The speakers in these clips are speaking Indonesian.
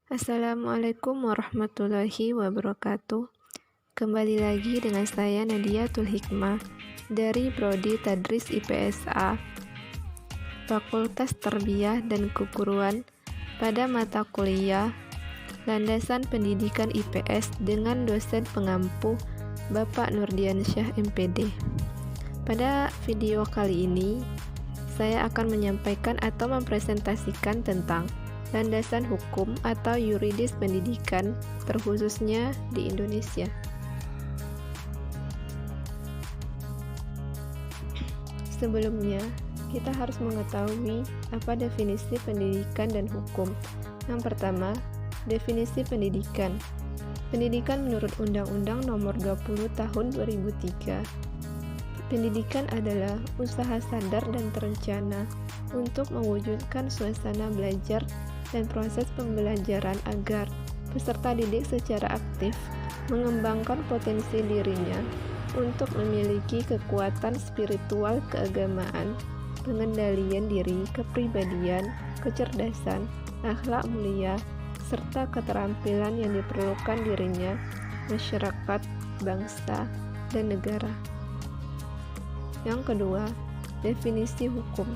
Assalamualaikum warahmatullahi wabarakatuh. Kembali lagi dengan saya Nadiatul Hikmah dari Prodi Tadris IPSA, Fakultas Tarbiyah dan Keguruan, pada mata kuliah Landasan Pendidikan IPS dengan dosen pengampu Bapak Nurdiansyah MPD. Pada video kali ini, saya akan menyampaikan atau mempresentasikan tentang landasan hukum atau yuridis pendidikan, terkhususnya di Indonesia. Sebelumnya, kita harus mengetahui apa definisi pendidikan dan hukum. Yang pertama, definisi pendidikan. Pendidikan menurut Undang-Undang Nomor 20 Tahun 2003. Pendidikan adalah usaha sadar dan terencana untuk mewujudkan suasana belajar dan proses pembelajaran agar peserta didik secara aktif mengembangkan potensi dirinya untuk memiliki kekuatan spiritual keagamaan, pengendalian diri, kepribadian, kecerdasan, akhlak mulia, serta keterampilan yang diperlukan dirinya, masyarakat, bangsa, dan negara. Yang kedua, definisi hukum.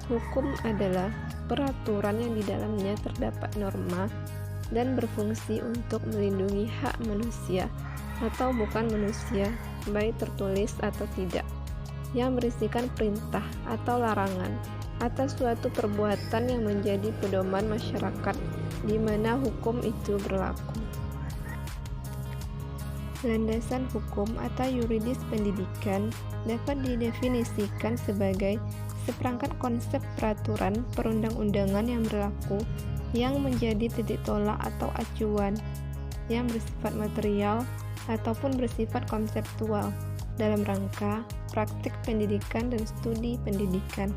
Hukum adalah peraturan yang di dalamnya terdapat norma dan berfungsi untuk melindungi hak manusia atau bukan manusia, baik tertulis atau tidak, yang berisikan perintah atau larangan atas suatu perbuatan yang menjadi pedoman masyarakat di mana hukum itu berlaku. Landasan hukum atau yuridis pendidikan dapat didefinisikan sebagai seperangkat konsep peraturan perundang-undangan yang berlaku yang menjadi titik tolak atau acuan yang bersifat material ataupun bersifat konseptual dalam rangka praktik pendidikan dan studi pendidikan.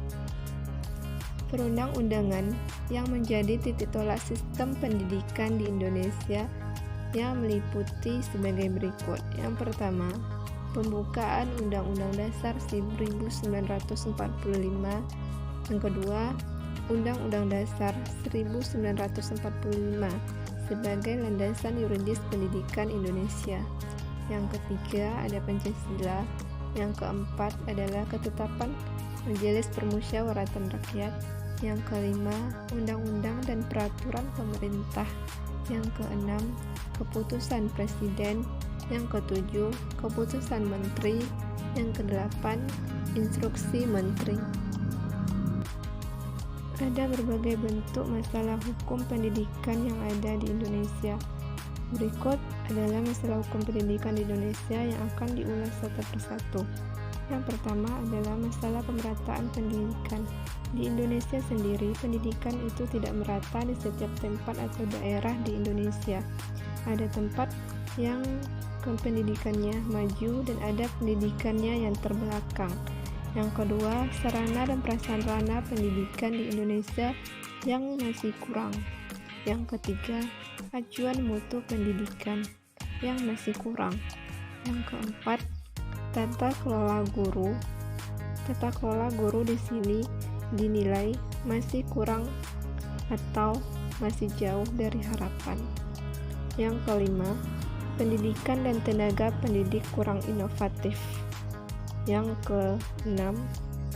Perundang-undangan yang menjadi titik tolak sistem pendidikan di Indonesia yang meliputi sebagai berikut. Yang pertama, pembukaan Undang-Undang Dasar 1945. Yang kedua, Undang-Undang Dasar 1945 sebagai landasan yuridis pendidikan Indonesia. Yang ketiga, ada Pancasila. Yang keempat adalah ketetapan Majelis Permusyawaratan Rakyat. Yang kelima, undang-undang dan peraturan pemerintah. Yang keenam, keputusan presiden. Yang ketujuh, keputusan menteri. Yang kedelapan, instruksi menteri. Ada berbagai bentuk masalah hukum pendidikan yang ada di Indonesia. Berikut adalah masalah hukum pendidikan di Indonesia yang akan diulas satu persatu. Yang pertama adalah masalah pemerataan pendidikan. Di Indonesia sendiri, pendidikan itu tidak merata di setiap tempat atau daerah di Indonesia. Ada tempat yang pendidikannya maju dan ada pendidikannya yang terbelakang. Yang kedua, sarana dan prasarana pendidikan di Indonesia yang masih kurang. Yang ketiga, acuan mutu pendidikan yang masih kurang. Yang keempat, tata kelola guru. Tata kelola guru di sini dinilai masih kurang atau masih jauh dari harapan. Yang kelima, pendidikan dan tenaga pendidik kurang inovatif. Yang keenam,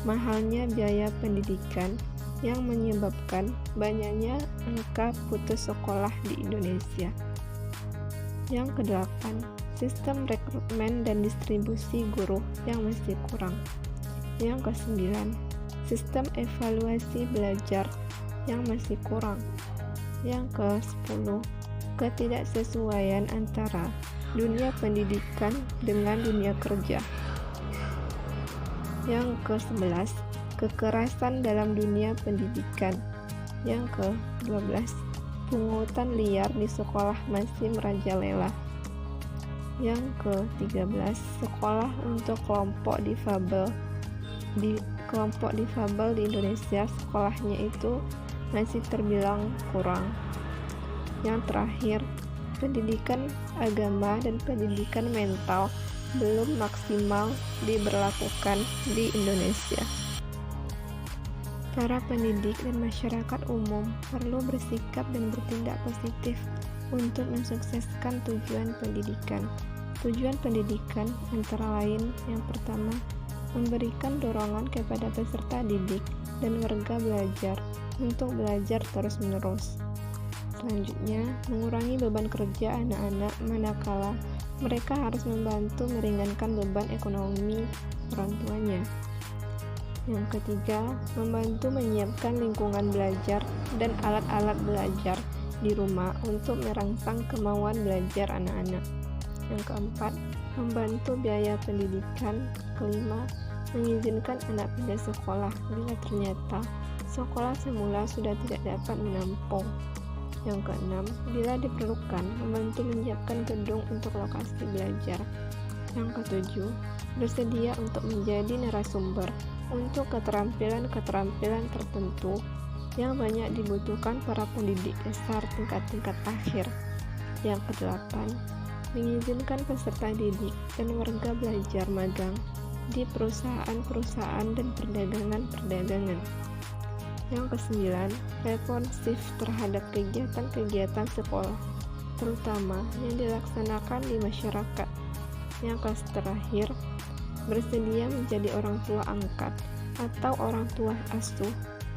mahalnya biaya pendidikan yang menyebabkan banyaknya angka putus sekolah di Indonesia. Yang kedelapan, sistem rekrutmen dan distribusi guru yang masih kurang. Yang kesembilan, sistem evaluasi belajar yang masih kurang. Yang ke-10, ketidaksesuaian antara dunia pendidikan dengan dunia kerja. Yang ke-11, kekerasan dalam dunia pendidikan. Yang ke-12, pungutan liar di sekolah masih merajalela. Yang ke-13, sekolah untuk kelompok difabel. Di kelompok difabel di Indonesia, sekolahnya itu masih terbilang kurang. Yang terakhir, pendidikan agama dan pendidikan mental belum maksimal diberlakukan di Indonesia. Para pendidik dan masyarakat umum perlu bersikap dan bertindak positif untuk mensukseskan tujuan pendidikan. Tujuan pendidikan antara lain yang pertama, memberikan dorongan kepada peserta didik dan warga belajar untuk belajar terus-menerus. Selanjutnya, mengurangi beban kerja anak-anak manakala mereka harus membantu meringankan beban ekonomi orang tuanya. Yang ketiga, membantu menyiapkan lingkungan belajar dan alat-alat belajar di rumah untuk merangsang kemauan belajar anak-anak. Yang keempat, membantu biaya pendidikan. Kelima, mengizinkan anak pindah sekolah bila ternyata sekolah semula sudah tidak dapat menampung. Yang keenam, bila diperlukan, membantu menyiapkan gedung untuk lokasi belajar. Yang ketujuh, bersedia untuk menjadi narasumber untuk keterampilan-keterampilan tertentu yang banyak dibutuhkan para pendidik dasar tingkat-tingkat akhir. Yang kedelapan, mengizinkan peserta didik dan warga belajar magang di perusahaan-perusahaan dan perdagangan-perdagangan. Yang kesembilan, responsif terhadap kegiatan-kegiatan sekolah, terutama yang dilaksanakan di masyarakat. Yang terakhir, bersedia menjadi orang tua angkat atau orang tua asuh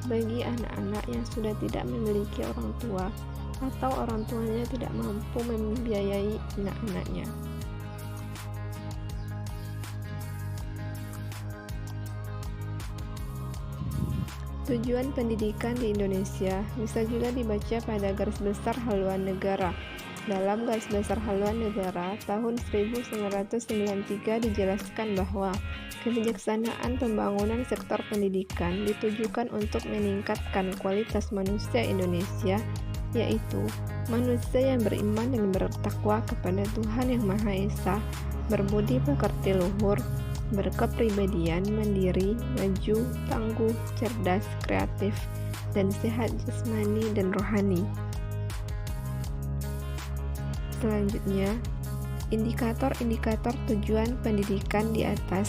bagi anak-anak yang sudah tidak memiliki orang tua atau orang tuanya tidak mampu membiayai anak-anaknya. Tujuan pendidikan di Indonesia bisa juga dibaca pada garis besar haluan negara. Dalam garis besar haluan negara tahun 1993 dijelaskan bahwa kebijaksanaan pembangunan sektor pendidikan ditujukan untuk meningkatkan kualitas manusia Indonesia, yaitu manusia yang beriman dan bertakwa kepada Tuhan Yang Maha Esa, berbudi pekerti luhur, berkepribadian mandiri, maju, tangguh, cerdas, kreatif, dan sehat jasmani dan rohani. Selanjutnya, indikator-indikator tujuan pendidikan di atas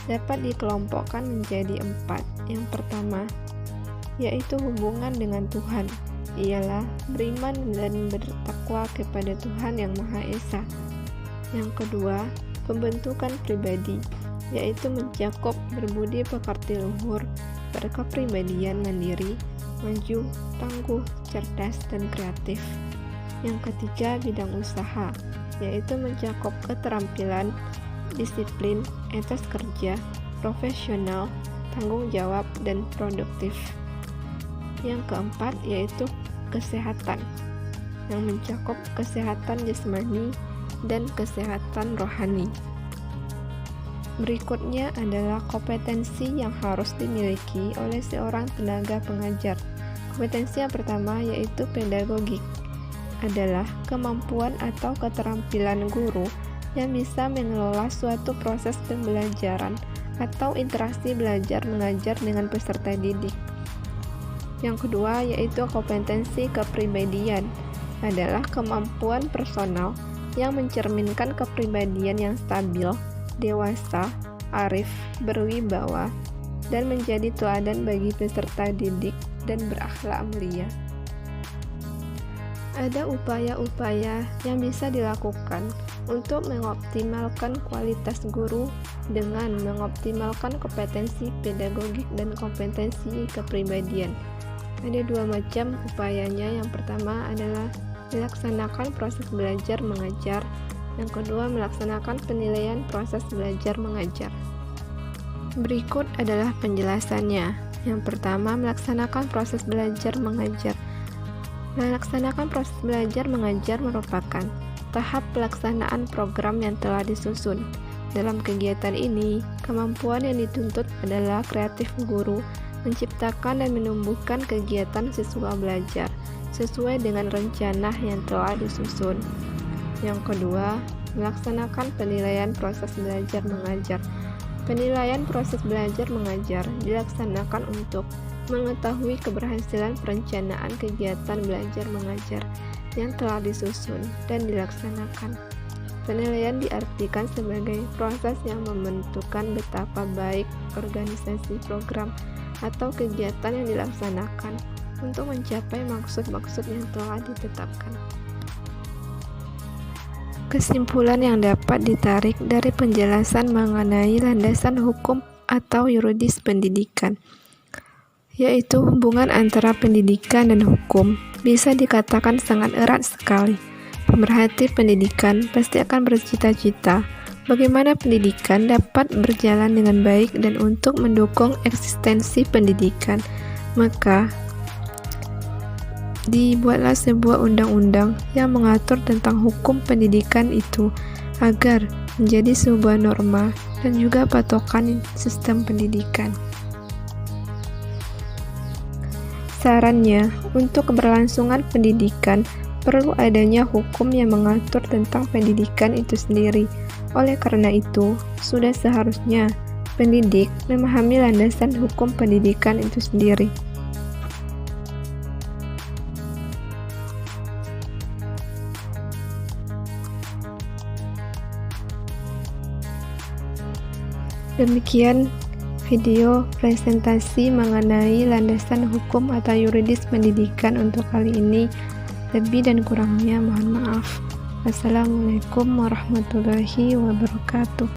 dapat dikelompokkan menjadi 4. Yang pertama, yaitu hubungan dengan Tuhan, ialah beriman dan bertakwa kepada Tuhan Yang Maha Esa. Yang kedua, pembentukan pribadi, yaitu mencakup berbudi pekerti luhur, berkepribadian mandiri, maju, tangguh, cerdas, dan kreatif. Yang ketiga, bidang usaha, yaitu mencakup keterampilan, disiplin, etos kerja, profesional, tanggung jawab, dan produktif. Yang keempat, yaitu kesehatan, yang mencakup kesehatan jasmani dan kesehatan rohani. Berikutnya adalah kompetensi yang harus dimiliki oleh seorang tenaga pengajar. Kompetensi yang pertama yaitu pedagogik, adalah kemampuan atau keterampilan guru yang bisa mengelola suatu proses pembelajaran atau interaksi belajar mengajar dengan peserta didik. Yang kedua yaitu kompetensi kepribadian, adalah kemampuan personal yang mencerminkan kepribadian yang stabil, dewasa, arif, berwibawa, dan menjadi teladan bagi peserta didik dan berakhlak mulia. Ada upaya-upaya yang bisa dilakukan untuk mengoptimalkan kualitas guru dengan mengoptimalkan kompetensi pedagogik dan kompetensi kepribadian. Ada 2 macam upayanya. Yang pertama adalah melaksanakan proses belajar mengajar. Yang kedua, melaksanakan penilaian proses belajar mengajar. Berikut adalah penjelasannya. Yang pertama, melaksanakan proses belajar mengajar. Melaksanakan proses belajar mengajar merupakan tahap pelaksanaan program yang telah disusun. Dalam kegiatan ini, kemampuan yang dituntut adalah kreatif guru menciptakan dan menumbuhkan kegiatan siswa belajar sesuai dengan rencana yang telah disusun. Yang kedua, melaksanakan penilaian proses belajar mengajar. Penilaian proses belajar mengajar dilaksanakan untuk mengetahui keberhasilan perencanaan kegiatan belajar mengajar yang telah disusun dan dilaksanakan. Penilaian diartikan sebagai proses yang menentukan betapa baik organisasi program atau kegiatan yang dilaksanakan untuk mencapai maksud-maksud yang telah ditetapkan. Kesimpulan yang dapat ditarik dari penjelasan mengenai landasan hukum atau yuridis pendidikan, yaitu hubungan antara pendidikan dan hukum bisa dikatakan sangat erat sekali. Pemerhati pendidikan pasti akan bercita-cita bagaimana pendidikan dapat berjalan dengan baik, dan untuk mendukung eksistensi pendidikan, maka dibuatlah sebuah undang-undang yang mengatur tentang hukum pendidikan itu agar menjadi sebuah norma dan juga patokan sistem pendidikan. Sarannya, untuk keberlangsungan pendidikan perlu adanya hukum yang mengatur tentang pendidikan itu sendiri. Oleh karena itu, sudah seharusnya pendidik memahami landasan hukum pendidikan itu sendiri. Demikian video presentasi mengenai landasan hukum atau yuridis pendidikan untuk kali ini. Lebih dan kurangnya mohon maaf. Wassalamualaikum warahmatullahi wabarakatuh.